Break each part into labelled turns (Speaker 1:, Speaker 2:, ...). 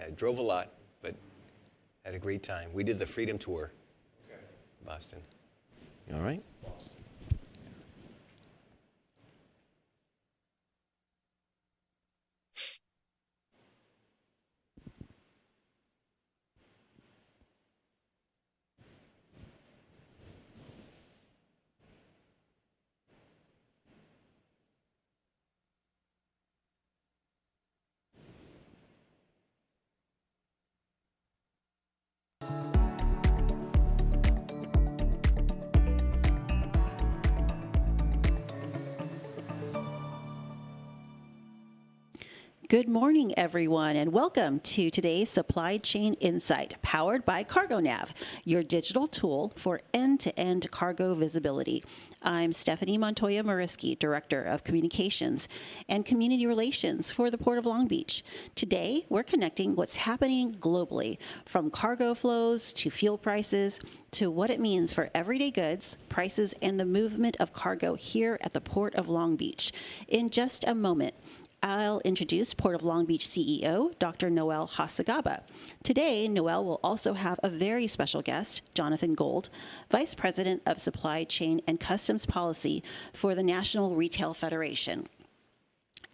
Speaker 1: I drove a lot, but had a great time. We did the Freedom Tour, Boston. All right.
Speaker 2: Good morning, everyone, and welcome to today's Supply Chain Insight, powered by CargoNav, your digital tool for end-to-end cargo visibility. I'm Stephanie Montoya-Mariski, Director of Communications and Community Relations for the Port of Long Beach. Today, we're connecting what's happening globally, from cargo flows to fuel prices to what it means for everyday goods, prices, and the movement of cargo here at the Port of Long Beach. In just a moment, I'll introduce Port of Long Beach CEO, Dr. Noel Hacegaba. Today, Noel will also have a very special guest, Jonathan Gold, Vice President of Supply Chain and Customs Policy for the National Retail Federation.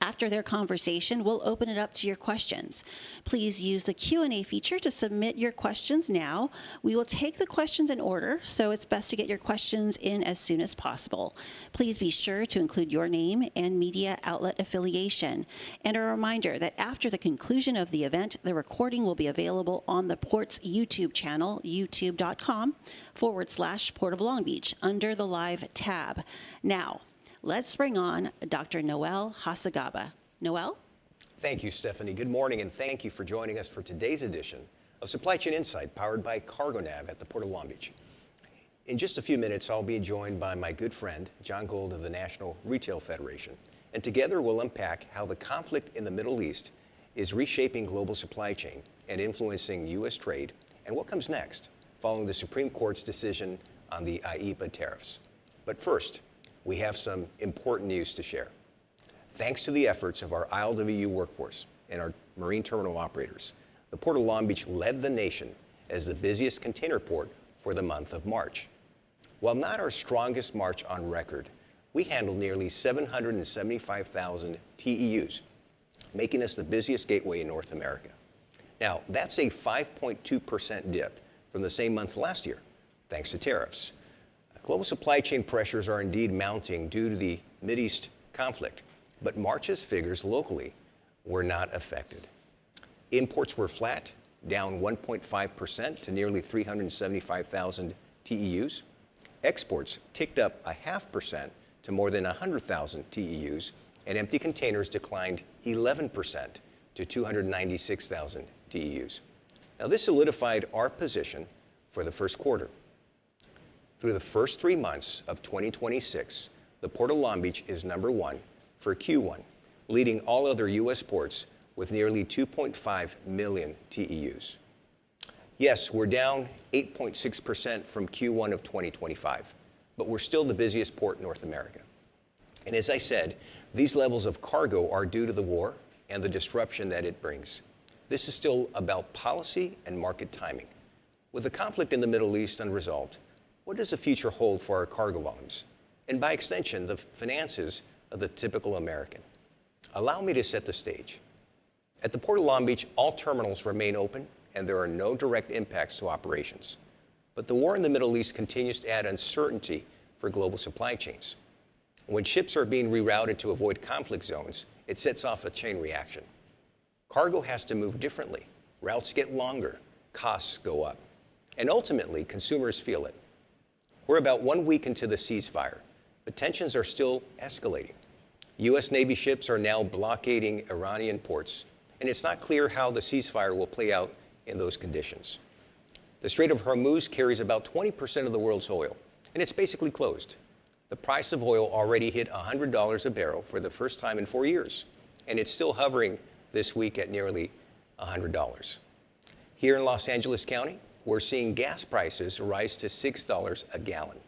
Speaker 2: After their conversation, we'll open it up to your questions. Please use the Q&A feature to submit your questions now. We will take the questions in order, so it's best to get your questions in as soon as possible. Please be sure to include your name and media outlet affiliation. And a reminder that after the conclusion of the event, the recording will be available on the Port's YouTube channel, youtube.com/Port of Long Beach, under the Live tab. Now, let's bring on Dr. Noel Hacegaba. Noel?
Speaker 1: Thank you, Stephanie. Good morning, and thank you for joining us for today's edition of Supply Chain Insight, powered by CargoNav at the Port of Long Beach. In just a few minutes, I'll be joined by my good friend, John Gold of the National Retail Federation, and together we'll unpack how the conflict in the Middle East is reshaping global supply chain and influencing U.S. trade, and what comes next following the Supreme Court's decision on the IEEPA tariffs. But first, we have some important news to share. Thanks to the efforts of our ILWU workforce and our marine terminal operators, the Port of Long Beach led the nation as the busiest container port for the month of March. While not our strongest March on record, we handled nearly 775,000 TEUs, making us the busiest gateway in North America. Now, that's a 5.2% dip from the same month last year, thanks to tariffs. Global supply chain pressures are indeed mounting due to the Mideast conflict, but March's figures locally were not affected. Imports were flat, down 1.5% to nearly 375,000 TEUs. Exports ticked up 0.5% to more than 100,000 TEUs, and empty containers declined 11% to 296,000 TEUs. Now, this solidified our position for the first quarter. Through the first 3 months of 2026, the Port of Long Beach is number one for Q1, leading all other U.S. ports with nearly 2.5 million TEUs. Yes, we're down 8.6% from Q1 of 2025, but we're still the busiest port in North America. And as I said, these levels of cargo are due to the war and the disruption that it brings. This is still about policy and market timing. With the conflict in the Middle East unresolved, what does the future hold for our cargo volumes? And by extension, the finances of the typical American? Allow me to set the stage. At the Port of Long Beach, all terminals remain open and there are no direct impacts to operations. But the war in the Middle East continues to add uncertainty for global supply chains. When ships are being rerouted to avoid conflict zones, it sets off a chain reaction. Cargo has to move differently. Routes get longer, costs go up, and ultimately consumers feel it. We're about 1 week into the ceasefire, but tensions are still escalating. U.S. Navy ships are now blockading Iranian ports, and it's not clear how the ceasefire will play out in those conditions. The Strait of Hormuz carries about 20% of the world's oil, and it's basically closed. The price of oil already hit $100 a barrel for the first time in 4 years, and it's still hovering this week at nearly $100. Here in Los Angeles County, we're seeing gas prices rise to $6 a gallon.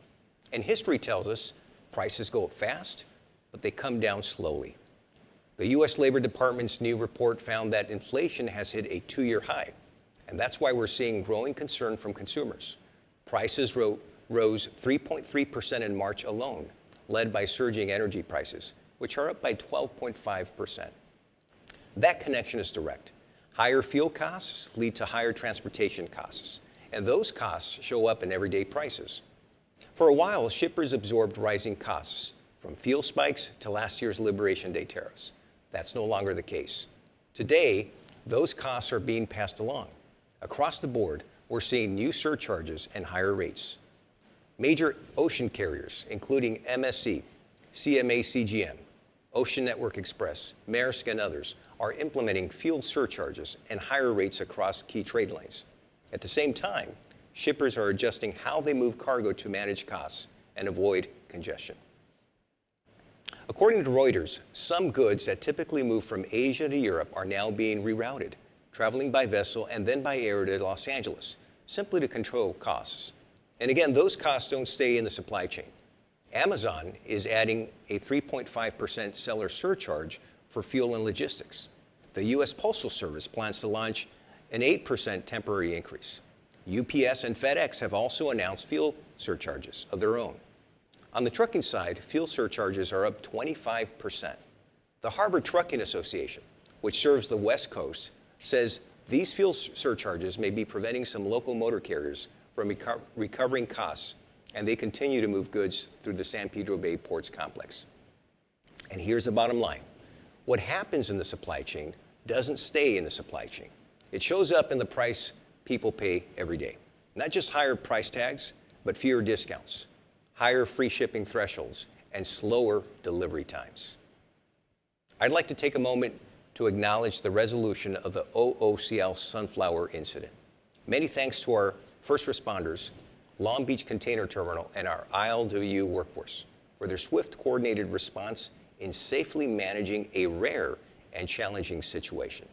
Speaker 1: And history tells us prices go up fast, but they come down slowly. The U.S. Labor Department's new report found that inflation has hit a 2-year high, and that's why we're seeing growing concern from consumers. Prices rose 3.3% in March alone, led by surging energy prices, which are up by 12.5%. That connection is direct. Higher fuel costs lead to higher transportation costs, and those costs show up in everyday prices. For a while, shippers absorbed rising costs, from fuel spikes to last year's Liberation Day tariffs. That's no longer the case. Today, those costs are being passed along. Across the board, we're seeing new surcharges and higher rates. Major ocean carriers, including MSC, CMA CGM, Ocean Network Express, Maersk, and others, are implementing fuel surcharges and higher rates across key trade lanes. At the same time, shippers are adjusting how they move cargo to manage costs and avoid congestion. According to Reuters, some goods that typically move from Asia to Europe are now being rerouted, traveling by vessel and then by air to Los Angeles, simply to control costs. And again, those costs don't stay in the supply chain. Amazon is adding a 3.5% seller surcharge for fuel and logistics. The U.S. Postal Service plans to launch an 8% temporary increase. UPS and FedEx have also announced fuel surcharges of their own. On the trucking side, fuel surcharges are up 25%. The Harbor Trucking Association, which serves the West Coast, says these fuel surcharges may be preventing some local motor carriers from recovering costs, and they continue to move goods through the San Pedro Bay Ports complex. And here's the bottom line. What happens in the supply chain doesn't stay in the supply chain. It shows up in the price people pay every day. Not just higher price tags, but fewer discounts, higher free shipping thresholds, and slower delivery times. I'd like to take a moment to acknowledge the resolution of the OOCL Sunflower incident. Many thanks to our first responders, Long Beach Container Terminal, and our ILWU workforce for their swift, coordinated response in safely managing a rare and challenging situation.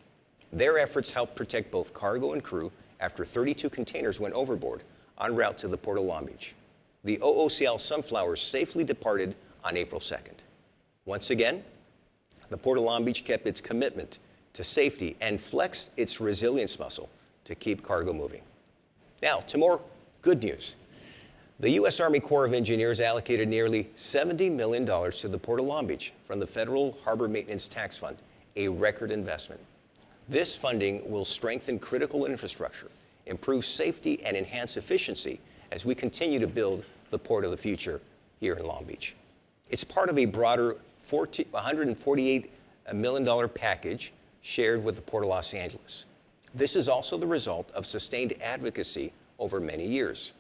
Speaker 1: Their efforts helped protect both cargo and crew after 32 containers went overboard en route to the Port of Long Beach. The OOCL Sunflower safely departed on April 2nd. Once again, the Port of Long Beach kept its commitment to safety and flexed its resilience muscle to keep cargo moving. Now, to more good news. The U.S. Army Corps of Engineers allocated nearly $70 million to the Port of Long Beach from the Federal Harbor Maintenance Tax Fund, a record investment. This funding will strengthen critical infrastructure, improve safety, and enhance efficiency as we continue to build the port of the future here in Long Beach. It's part of a broader $148 million package shared with the Port of Los Angeles. This is also the result of sustained advocacy over many years.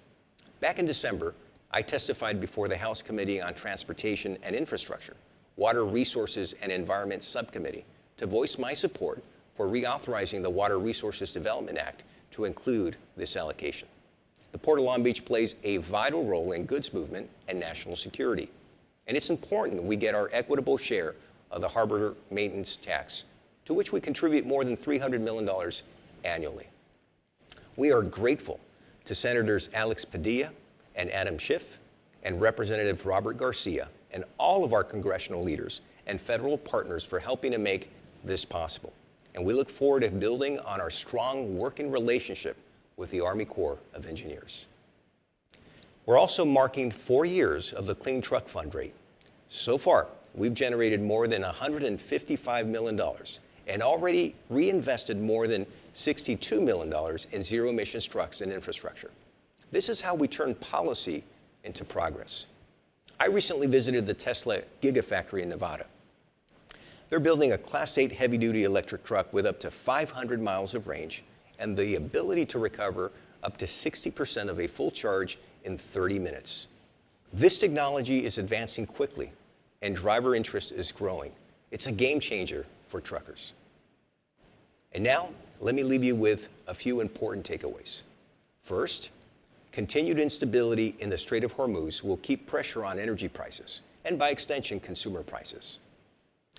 Speaker 1: Back in December, I testified before the House Committee on Transportation and Infrastructure, Water Resources and Environment Subcommittee, to voice my support for reauthorizing the Water Resources Development Act to include this allocation. The Port of Long Beach plays a vital role in goods movement and national security, and it's important we get our equitable share of the harbor maintenance tax, to which we contribute more than $300 million annually. We are grateful to Senators Alex Padilla and Adam Schiff and Representative Robert Garcia and all of our congressional leaders and federal partners for helping to make this possible. And we look forward to building on our strong working relationship with the Army Corps of Engineers. We're also marking 4 years of the Clean Truck Fund rate. So far, we've generated more than $155 million and already reinvested more than $62 million in zero-emissions trucks and infrastructure. This is how we turn policy into progress. I recently visited the Tesla Gigafactory in Nevada. They're building a Class 8 heavy-duty electric truck with up to 500 miles of range and the ability to recover up to 60% of a full charge in 30 minutes. This technology is advancing quickly, and driver interest is growing. It's a game changer for truckers. And now, let me leave you with a few important takeaways. First, continued instability in the Strait of Hormuz will keep pressure on energy prices, and by extension, consumer prices.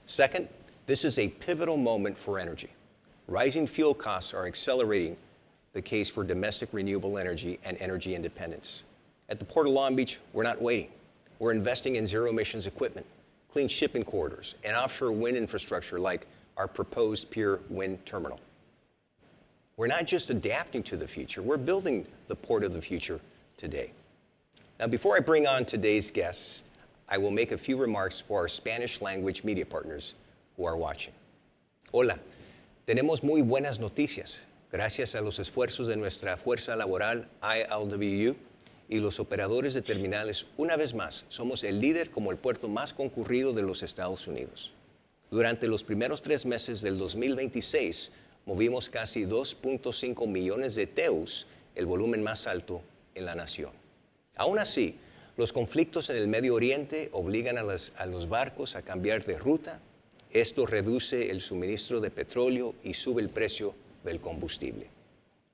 Speaker 1: Second, this is a pivotal moment for energy. Rising fuel costs are accelerating the case for domestic renewable energy and energy independence. At the Port of Long Beach, we're not waiting. We're investing in zero-emissions equipment, clean shipping corridors, and offshore wind infrastructure like our proposed Pier Wind Terminal. We're not just adapting to the future, we're building the port of the future today. Now, before I bring on today's guests, I will make a few remarks for our Spanish language media partners who are watching. Hola, tenemos muy buenas noticias. Gracias a los esfuerzos de nuestra fuerza laboral ILWU y los operadores de terminales, una vez más, somos el líder como el puerto más concurrido de los Estados Unidos. Durante los primeros 3 meses del 2026, movimos casi 2.5 millones de TEUs, el volumen más alto en la nación. Aún así, los conflictos en el Medio Oriente obligan a los barcos a cambiar de ruta. Esto reduce el suministro de petróleo y sube el precio del combustible.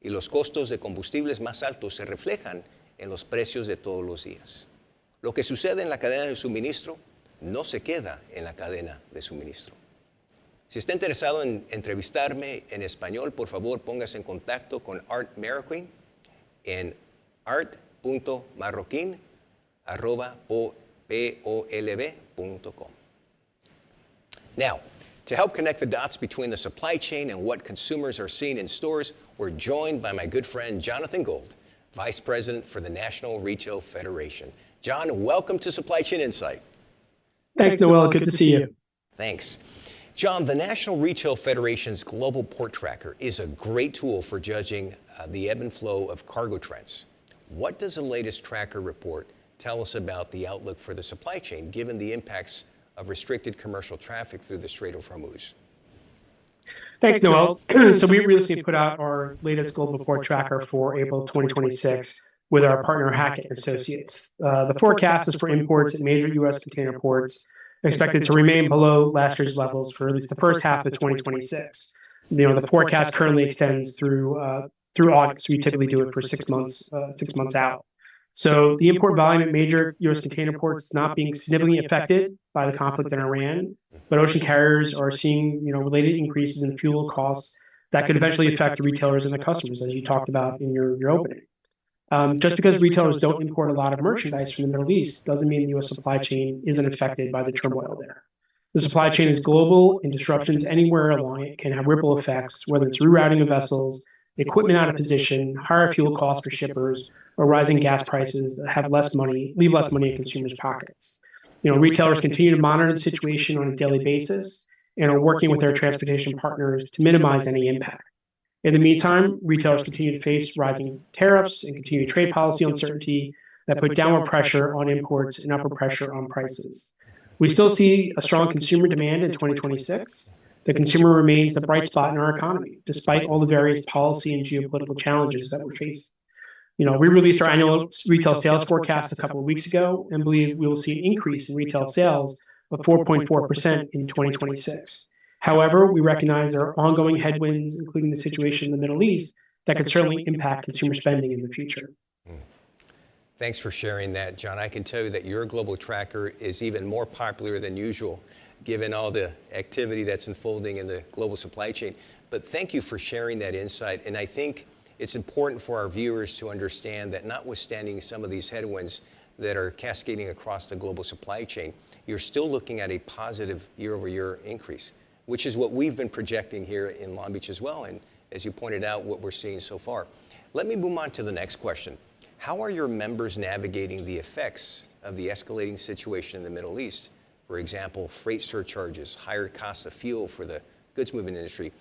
Speaker 1: Y los costos de combustibles más altos se reflejan en los precios de todos los días. Lo que sucede en la cadena de suministro no se queda en la cadena de suministro. Si está interesado en entrevistarme en español, por favor póngase en contacto con Art Marroquin en art.marroquin@polb.com. Now, to help connect the dots between the supply chain and what consumers are seeing in stores, we're joined by my good friend Jonathan Gold, Vice President for the National Retail Federation. John, welcome to Supply Chain Insight.
Speaker 3: Thanks, Noel. Good to see you.
Speaker 1: Thanks. John, the National Retail Federation's Global Port Tracker is a great tool for judging the ebb and flow of cargo trends. What does the latest tracker report tell us about the outlook for the supply chain, given the impacts of restricted commercial traffic through the Strait of Hormuz?
Speaker 3: Thanks, Noel. So we recently put out our latest global port tracker for April 2026 with our partner Hackett Associates. The forecast is for imports at major U.S. container ports expected to remain below last year's levels for at least the first half of 2026. The forecast currently extends through August. We typically do it for 6 months out. So the import volume at major U.S. container ports is not being significantly affected by the conflict in Iran, but ocean carriers are seeing related increases in fuel costs that could eventually affect the retailers and the customers, as you talked about in your opening. Just because retailers don't import a lot of merchandise from the Middle East doesn't mean the U.S. supply chain isn't affected by the turmoil there. The supply chain is global, and disruptions anywhere along it can have ripple effects, whether it's rerouting of vessels, equipment out of position, higher fuel costs for shippers, or rising gas prices that leave less money in consumers' pockets. Retailers continue to monitor the situation on a daily basis and are working with their transportation partners to minimize any impact. In the meantime, retailers continue to face rising tariffs and continued trade policy uncertainty that put downward pressure on imports and upward pressure on prices. We still see a strong consumer demand in 2026. The consumer remains the bright spot in our economy, despite all the various policy and geopolitical challenges that we're facing. We released our annual retail sales forecast a couple of weeks ago and believe we will see an increase in retail sales of 4.4% in 2026. However, we recognize there are ongoing headwinds, including the situation in the Middle East, that could certainly impact consumer spending in the future.
Speaker 1: Thanks for sharing that, John. I can tell you that your global tracker is even more popular than usual, given all the activity that's unfolding in the global supply chain. But thank you for sharing that insight. And I think it's important for our viewers to understand that notwithstanding some of these headwinds that are cascading across the global supply chain, you're still looking at a positive year-over-year increase, which is what we've been projecting here in Long Beach as well. And as you pointed out, what we're seeing so far. Let me move on to the next question. How are your members navigating the effects of the escalating situation in the Middle East? For example, freight surcharges, higher costs of fuel for the goods moving industry,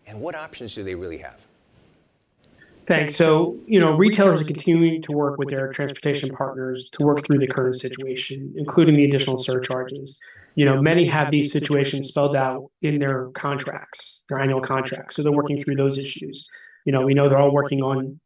Speaker 1: and what options do they really have?
Speaker 3: Thanks. So, retailers are continuing to work with their transportation partners to work through the current situation, including the additional surcharges. Many have these situations spelled out in their contracts, their annual contracts. So they're working through those issues. We know they're all working on,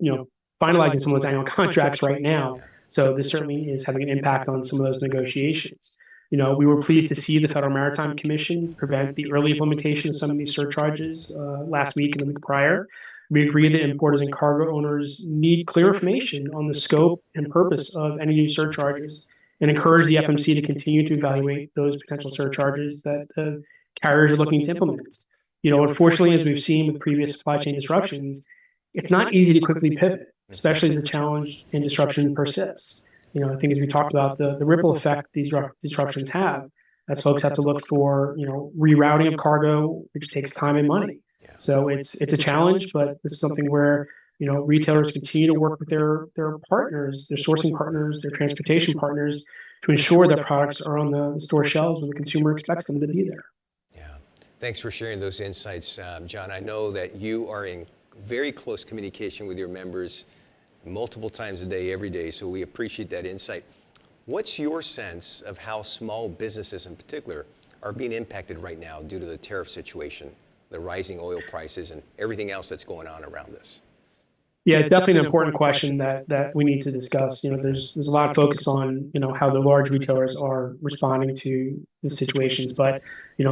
Speaker 3: finalizing some of those annual contracts right now. So this certainly is having an impact on some of those negotiations. We were pleased to see the Federal Maritime Commission prevent the early implementation of some of these surcharges last week and the week prior. We agree that importers and cargo owners need clear information on the scope and purpose of any new surcharges and encourage the FMC to continue to evaluate those potential surcharges that the carriers are looking to implement. Unfortunately, as we've seen with previous supply chain disruptions, it's not easy to quickly pivot, especially as the challenge and disruption persists. I think as we talked about the ripple effect these disruptions have, as folks have to look for, rerouting of cargo, which takes time and money. So it's a challenge, but this is something where, retailers continue to work with their partners, their sourcing partners, their transportation partners to ensure that products are on the store shelves when the consumer expects them to be there.
Speaker 1: Yeah. Thanks for sharing those insights, John. I know that you are in very close communication with your members multiple times a day, every day, so we appreciate that insight. What's your sense of how small businesses in particular are being impacted right now due to the tariff situation, the rising oil prices, and everything else that's going on around this?
Speaker 3: Yeah, definitely an important question that we need to discuss. There's a lot of focus on, how the large retailers are responding to the situations, but,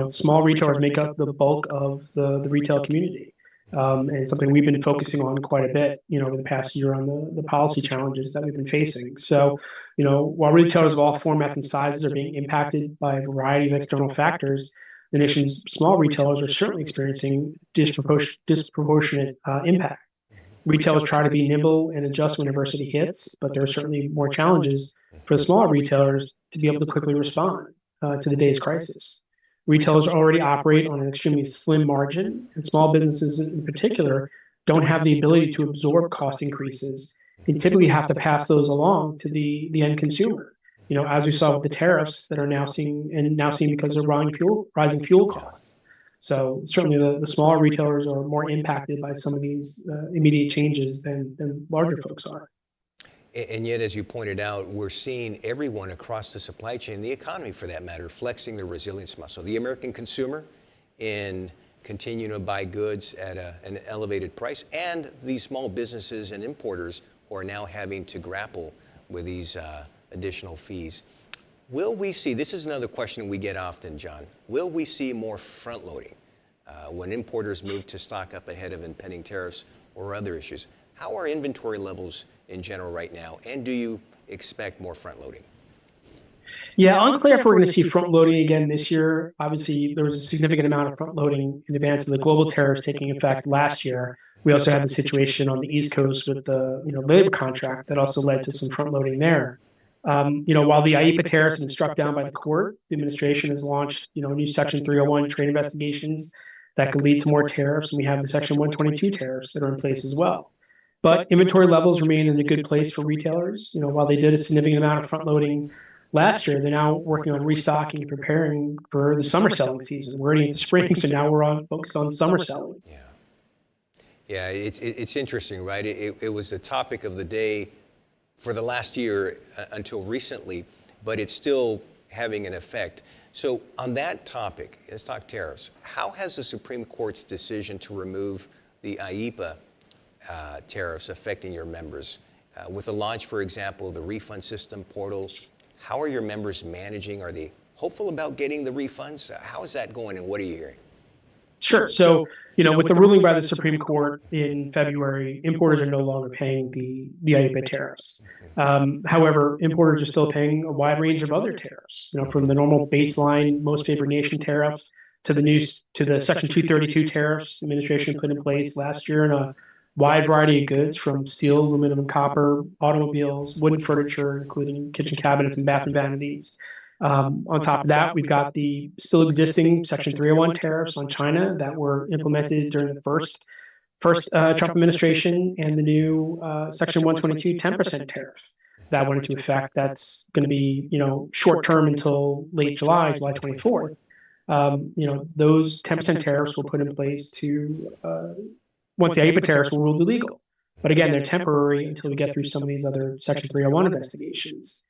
Speaker 3: small retailers make up the bulk of the retail community. And something we've been focusing on quite a bit, over the past year on the policy challenges that we've been facing. So, while retailers of all formats and sizes are being impacted by a variety of external factors, the nation's small retailers are certainly experiencing disproportionate impact. Retailers try to be nimble and adjust when adversity hits, but there are certainly more challenges for the smaller retailers to be able to quickly respond to the day's crisis. Retailers already operate on an extremely slim margin, and small businesses in particular don't have the ability to absorb cost increases and typically have to pass those along to the end consumer. As we saw with the tariffs that are now seeing because of rising fuel costs. So certainly the smaller retailers are more impacted by some of these immediate changes than larger folks are.
Speaker 1: And yet, as you pointed out, we're seeing everyone across the supply chain, the economy for that matter, flexing their resilience muscle. The American consumer in continuing to buy goods at an elevated price, and these small businesses and importers who are now having to grapple with these additional fees. Will we see, this is another question we get often, John, will we see more front loading when importers move to stock up ahead of impending tariffs or other issues? How are inventory levels in general right now, and do you expect more front loading?
Speaker 3: Yeah, unclear if we're going to see front loading again this year. Obviously, there was a significant amount of front loading in advance of the global tariffs taking effect last year. We also had the situation on the East Coast with the labor contract that also led to some front loading there. While the IEEPA tariffs have been struck down by the court, the administration has launched, new Section 301 trade investigations that could lead to more tariffs, and we have the Section 122 tariffs that are in place as well. But inventory levels remain in a good place for retailers. While they did a significant amount of front loading last year, they're now working on restocking and preparing for the summer selling season. We're already into spring, so now we're focused on summer selling.
Speaker 1: Yeah, it's interesting, right? It was the topic of the day for the last year until recently, but it's still having an effect. So on that topic, let's talk tariffs. How has the Supreme Court's decision to remove the IEEPA tariffs affecting your members? With the launch, for example, the refund system portal, how are your members managing? Are they hopeful about getting the refunds? How is that going, and what are you hearing?
Speaker 3: Sure. So, with the ruling by the Supreme Court in February, importers are no longer paying the IEEPA tariffs. However, importers are still paying a wide range of other tariffs, from the normal baseline most favored nation tariff to the Section 232 tariffs the administration put in place last year on a wide variety of goods from steel, aluminum, and copper, automobiles, wooden furniture, including kitchen cabinets and bathroom vanities. On top of that, we've got the still existing Section 301 tariffs on China that were implemented during the first Trump administration, and the new Section 122 10% tariff that went into effect. That's going to be, short term until late July 24th. Those 10% tariffs were put in place once the IEEPA tariffs were ruled illegal. But again, they're temporary until we get through some of these other Section 301 investigations,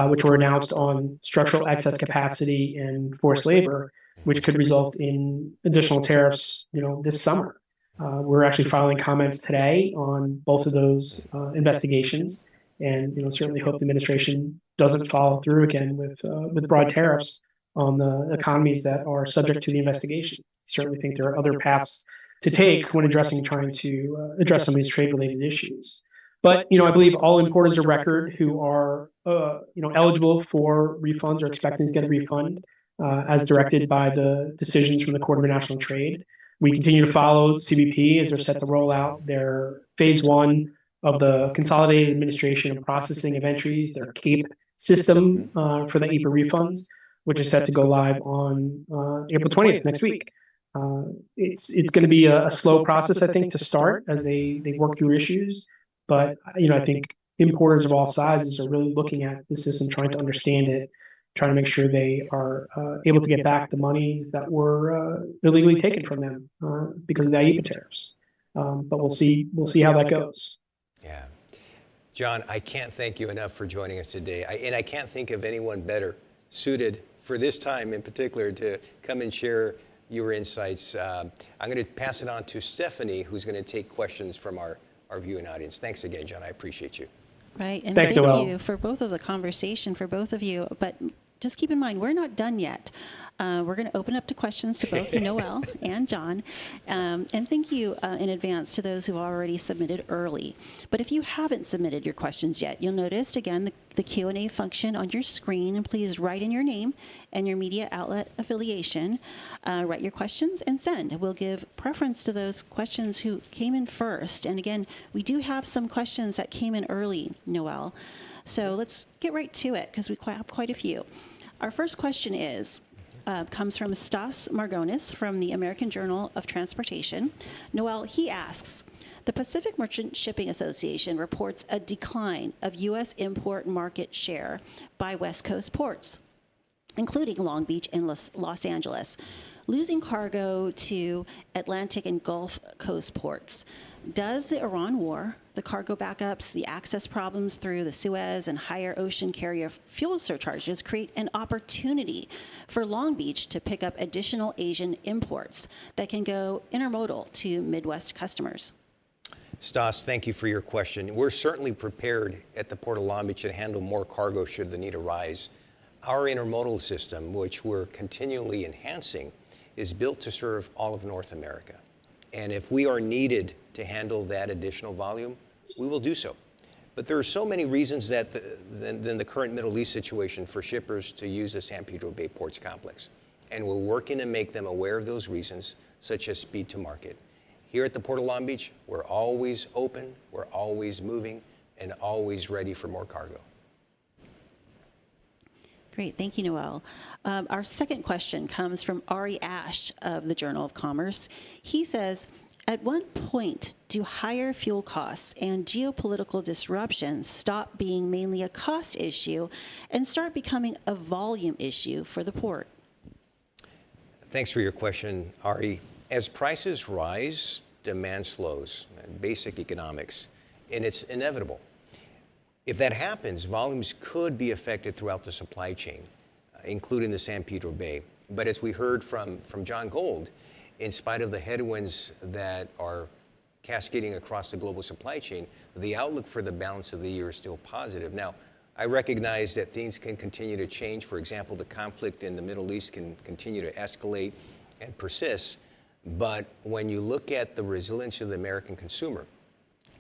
Speaker 3: which were announced on structural excess capacity and forced labor, which could result in additional tariffs, this summer. We're actually filing comments today on both of those investigations, and certainly hope the administration doesn't follow through again with broad tariffs on the economies that are subject to the investigation. Certainly think there are other paths to take when trying to address some of these trade-related issues. But I believe all importers of record who are eligible for refunds are expecting to get a refund as directed by the decisions from the Court of International Trade. We continue to follow CBP as they're set to roll out their phase one of the Consolidated Administration and Processing of Entries, their CAPE system for the IEEPA refunds. which is set to go live on April 20th, next week. It's going to be a slow process, I think, to start as they work through issues. But I think importers of all sizes are really looking at the system, trying to understand it, trying to make sure they are able to get back the monies that were illegally taken from them because of the IEEPA tariffs. But we'll see how that goes.
Speaker 1: Yeah. John, I can't thank you enough for joining us today. And I can't think of anyone better suited for this time in particular to come and share your insights. I'm going to pass it on to Stephanie, who's going to take questions from our viewing audience. Thanks again, John. I appreciate you.
Speaker 2: Right. And
Speaker 3: Thanks,
Speaker 2: thank
Speaker 3: Noel.
Speaker 2: you for both of the conversation for both of you. But just keep in mind, we're not done yet. We're going to open up to questions to both Noel and John. And thank you in advance to those who already submitted early. But if you haven't submitted your questions yet, you'll notice, again, the Q&A function on your screen. And please write in your name and your media outlet affiliation. Write your questions and send. We'll give preference to those questions who came in first. And again, we do have some questions that came in early, Noel. So let's get right to it because we have quite a few. Our first question comes from Stas Margonis from the American Journal of Transportation. Noel, he asks, the Pacific Merchant Shipping Association reports a decline of U.S. import market share by West Coast ports, including Long Beach and Los Angeles, losing cargo to Atlantic and Gulf Coast ports. Does the Iran war, the cargo backups, the access problems through the Suez and higher ocean carrier fuel surcharges create an opportunity for Long Beach to pick up additional Asian imports that can go intermodal to Midwest customers?
Speaker 1: Stas, thank you for your question. We're certainly prepared at the Port of Long Beach to handle more cargo should the need arise. Our intermodal system, which we're continually enhancing, is built to serve all of North America. And if we are needed to handle that additional volume, we will do so. But there are so many reasons than the current Middle East situation for shippers to use the San Pedro Bay Ports complex. And we're working to make them aware of those reasons, such as speed to market. Here at the Port of Long Beach, we're always open, we're always moving, and always ready for more cargo.
Speaker 2: Great. Thank you, Noel. Our second question comes from Ari Ash of the Journal of Commerce. He says, at what point do higher fuel costs and geopolitical disruptions stop being mainly a cost issue and start becoming a volume issue for the port?
Speaker 1: Thanks for your question, Ari. As prices rise, demand slows, basic economics, and it's inevitable. If that happens, volumes could be affected throughout the supply chain, including the San Pedro Bay. But as we heard from John Gold, in spite of the headwinds that are cascading across the global supply chain, the outlook for the balance of the year is still positive. Now, I recognize that things can continue to change. For example, the conflict in the Middle East can continue to escalate and persist. But when you look at the resilience of the American consumer,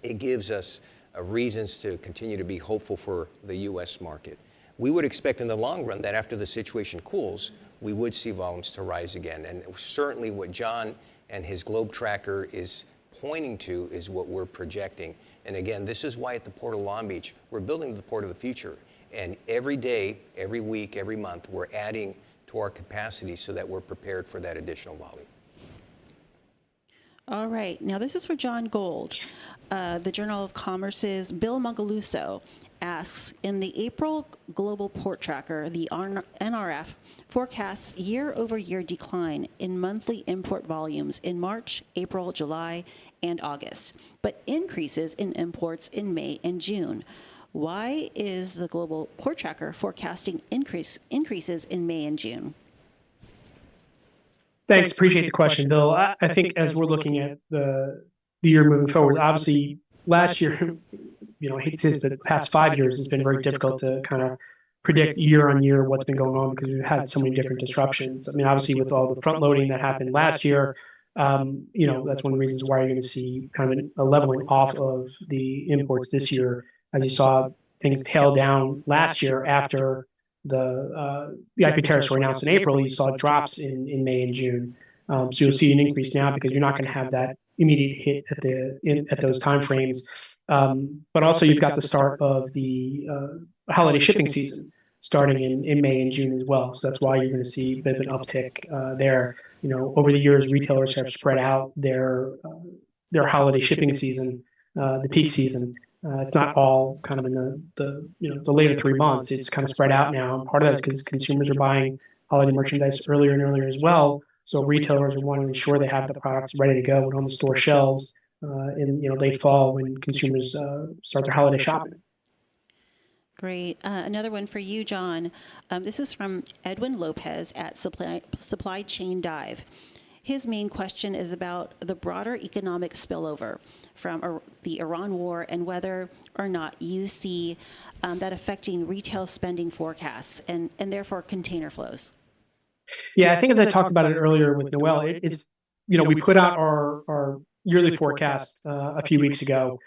Speaker 1: it gives us reasons to continue to be hopeful for the U.S. market. We would expect in the long run that after the situation cools, we would see volumes to rise again. And certainly what John and his Globe Tracker is pointing to is what we're projecting. And again, this is why at the Port of Long Beach, we're building the port of the future. And every day, every week, every month, we're adding to our capacity so that we're prepared for that additional volume.
Speaker 2: All right. Now, this is for John Gold. The Journal of Commerce's Bill Mongaluso asks, in the April Global Port Tracker, the NRF forecasts year-over-year decline in monthly import volumes in March, April, July, and August, but increases in imports in May and June. Why is the Global Port Tracker forecasting increases in May and June?
Speaker 3: Thanks. Appreciate the question, Bill. I think as we're looking at the year moving forward, obviously last year, I hate to say this, but the past 5 years, it's been very difficult to kind of predict year on year what's been going on because we've had so many different disruptions. I mean, obviously with all the front loading that happened last year, that's one of the reasons why you're going to see kind of a leveling off of the imports this year, as you saw things tail down last year after the IP tariffs were announced in April. You saw drops in May and June. So you'll see an increase now because you're not going to have that immediate hit at those timeframes. But also you've got the start of the holiday shipping season. starting in May and June as well. So that's why you're going to see a bit of an uptick there. Over the years, retailers have spread out their holiday shipping season, the peak season. It's not all kind of in the later 3 months. It's kind of spread out now. And part of that is because consumers are buying holiday merchandise earlier and earlier as well. So retailers are wanting to ensure they have the products ready to go and on the store shelves in late fall when consumers start their holiday shopping.
Speaker 2: Great. Another one for you, John. This is from Edwin Lopez at Supply Chain Dive. His main question is about the broader economic spillover from the Iran war and whether or not you see that affecting retail spending forecasts and therefore container flows.
Speaker 3: Yeah, I think as I talked about it earlier with Noel, it's we put out our yearly forecast a few weeks ago,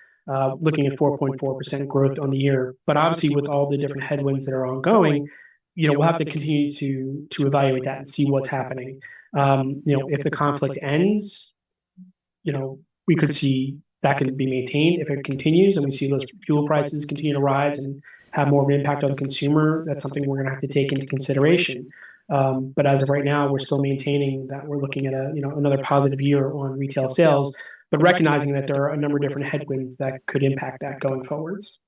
Speaker 3: looking at 4.4% growth on the year. But obviously, with all the different headwinds that are ongoing, we'll have to continue to evaluate that and see what's happening. If the conflict ends, we could see that can be maintained. If it continues and we see those fuel prices continue to rise and have more of an impact on the consumer, that's something we're going to have to take into consideration. But as of right now, we're still maintaining that we're looking at another positive year on retail sales, but recognizing that there are a number of different headwinds that could impact that going forwards.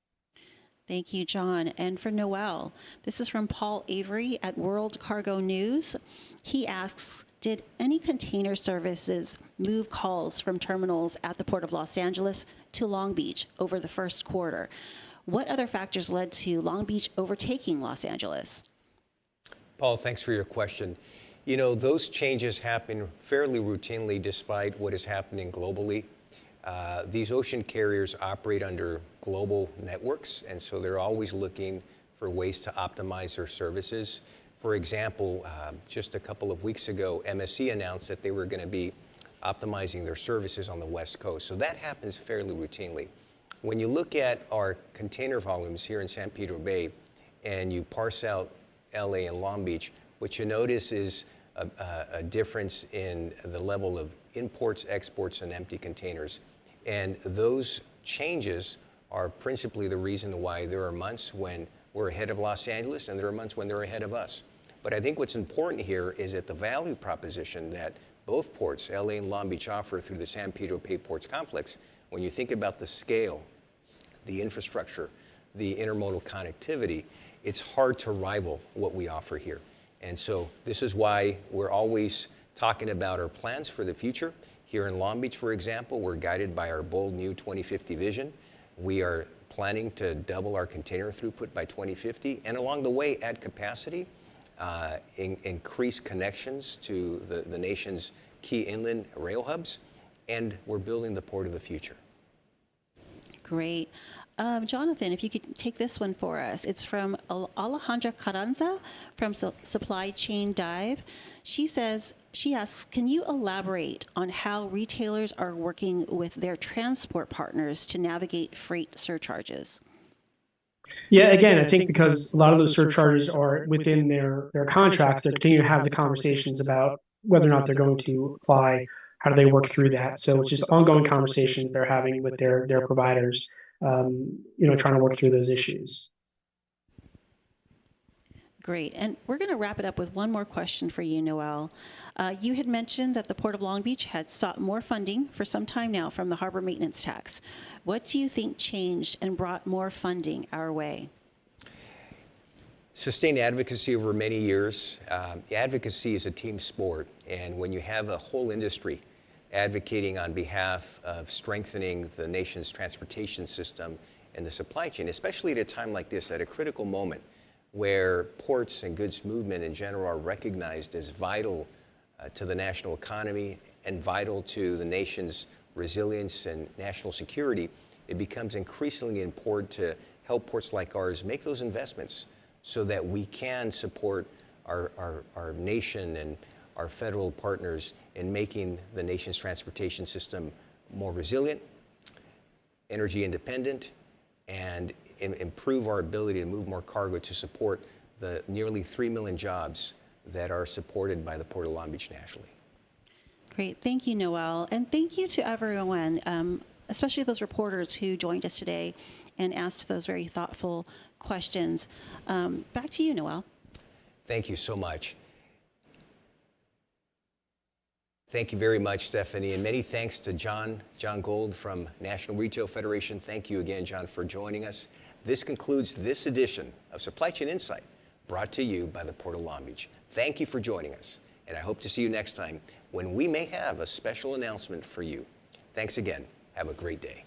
Speaker 2: Thank you, John. And for Noel, this is from Paul Avery at World Cargo News. He asks, did any container services move calls from terminals at the Port of Los Angeles to Long Beach over the first quarter? What other factors led to Long Beach overtaking Los Angeles?
Speaker 1: Paul, thanks for your question. Those changes happen fairly routinely despite what is happening globally. These ocean carriers operate under global networks, and so they're always looking for ways to optimize their services. For example, just a couple of weeks ago, MSC announced that they were going to be optimizing their services on the West Coast. So that happens fairly routinely. When you look at our container volumes here in San Pedro Bay and you parse out LA and Long Beach, what you notice is a difference in the level of imports, exports, and empty containers. And those changes are principally the reason why there are months when we're ahead of Los Angeles and there are months when they're ahead of us. But I think what's important here is that the value proposition that both ports, LA and Long Beach, offer through the San Pedro Bay Ports Complex, when you think about the scale, the infrastructure, the intermodal connectivity, it's hard to rival what we offer here. And so this is why we're always talking about our plans for the future. Here in Long Beach, for example, we're guided by our bold new 2050 vision. We are planning to double our container throughput by 2050, and along the way, add capacity, increase connections to the nation's key inland rail hubs, and we're building the port of the future.
Speaker 2: Great. Jonathan, if you could take this one for us. It's from Alejandra Carranza from Supply Chain Dive. She asks, can you elaborate on how retailers are working with their transport partners to navigate freight surcharges?
Speaker 3: Yeah, again, I think because a lot of those surcharges are within their contracts, they're continuing to have the conversations about whether or not they're going to apply, how do they work through that. So it's just ongoing conversations they're having with their providers, trying to work through those issues.
Speaker 2: Great. And we're going to wrap it up with one more question for you, Noel. You had mentioned that the Port of Long Beach had sought more funding for some time now from the harbor maintenance tax. What do you think changed and brought more funding our way?
Speaker 1: Sustained advocacy over many years. Advocacy is a team sport, and when you have a whole industry advocating on behalf of strengthening the nation's transportation system and the supply chain, especially at a time like this, at a critical moment where ports and goods movement in general are recognized as vital to the national economy and vital to the nation's resilience and national security, it becomes increasingly important to help ports like ours make those investments so that we can support our nation and our federal partners in making the nation's transportation system more resilient, energy independent, and improve our ability to move more cargo to support the nearly 3 million jobs that are supported by the Port of Long Beach nationally.
Speaker 2: Great. Thank you, Noel. And thank you to everyone especially those reporters who joined us today and asked those very thoughtful questions. Back to you, Noel.
Speaker 1: Thank you so much. Thank you very much, Stephanie, and many thanks to John Gold from National Retail Federation. Thank you again, John, for joining us. This concludes this edition of Supply Chain Insight, brought to you by the Port of Long Beach. Thank you for joining us, and I hope to see you next time when we may have a special announcement for you. Thanks again. Have a great day.